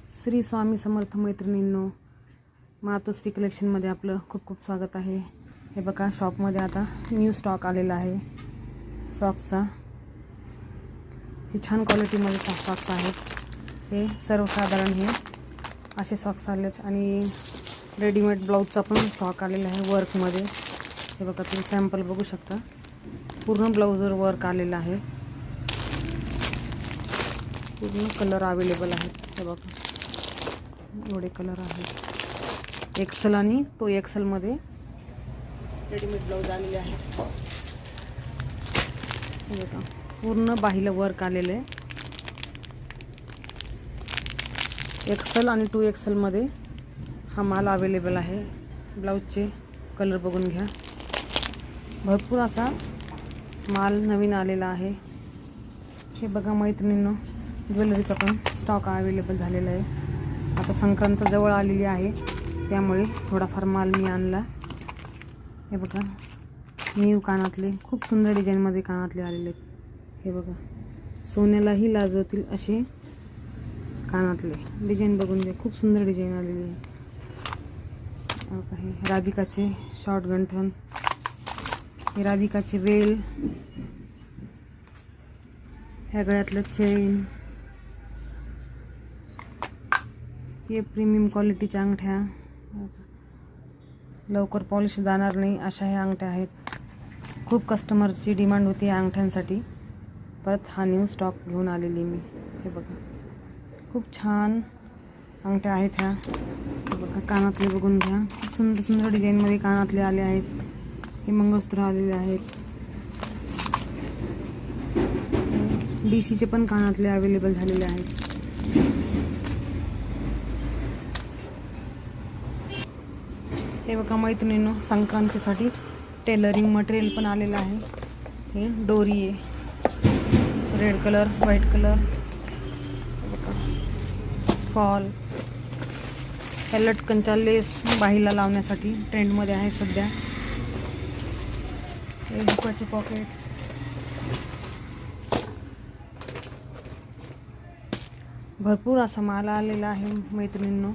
श्री स्वामी समर्थ मैत्रिणींनो, मातोश्री कलेक्शनमध्ये आपलं खूप खूप स्वागत आहे। हे बघा, शॉपमध्ये आता न्यू स्टॉक आलेला आहे सॉक्सचा। हे छान क्वालिटीमध्ये सॉक्स आहेत। हे सर्वसाधारण हे असे सॉक्स आलेत आणि रेडीमेड ब्लाऊजचा पण स्टॉक आलेला आहे वर्कमध्ये। हे बघा, तुम्ही सॅम्पल बघू शकता। पूर्ण ब्लाऊजवर वर्क आलेला आहे। पूर्ण कलर अवेलेबल आहेत। हे बघा, एवढे कलर आहेत। एक्सेल आणि 2XL मध्ये रेडीमेड ब्लाऊज आलेले आहेत। हे बघा, पूर्ण बाहीला वर्क आलेले आहे। एक्सेल आणि 2XL मध्ये हा माल अवेलेबल आहे। ब्लाऊजचे कलर बघून घ्या। भरपूर असा माल नवीन आलेला आहे। हे बघा मैत्रिणींनो, ज्वेलरीचा पण स्टॉक अवेलेबल झालेला आहे। आता संक्रांत जवळ आलेली आहे, त्यामुळे थोडाफार माल मी आणला। हे बघा, न्यू कानातले खूप सुंदर डिझाईनमध्ये कानातले आलेले आहेत। हे बघा, सोन्यालाही लाजवतील असे कानातले। डिझाईन बघून घ्या, खूप सुंदर डिझाईन आलेली आहे। हे राधिकाचे शॉर्ट गंठण, हे राधिकाचे वेल, ह्या गळ्यातलं चेन, हे प्रीमियम क्वालिटीच्या अंगठ्या, लवकर पॉलिश जाणार नाही अशा ह्या अंगठ्या आहेत। खूप कस्टमरची डिमांड होती या अंगठ्यांसाठी, परत हा न्यू स्टॉक घेऊन आलेली मी। हे बघा, खूप छान अंगठ्या आहेत ह्या। हे बघा, कानातले बघून घ्या, खूप सुंदर सुंदर डिझाईनमध्ये कानातले आले आहेत। हे मंगळसूत्र आलेले आहेत। DCचे पण कानातले अवेलेबल झालेले आहेत। हे बघा मैत्रिणींनो, संक्रांतीसाठी टेलरिंग मटेरियल पण आलेलं आहे। हे डोरी आहे, red colour, white colour, fall, ह्या लटकनच्या लेस बाहीला लावण्यासाठी ट्रेंडमध्ये आहे सध्या। हे हुकाचे पॉकेट, भरपूर असा माल आलेला आहे मैत्रिणींनो।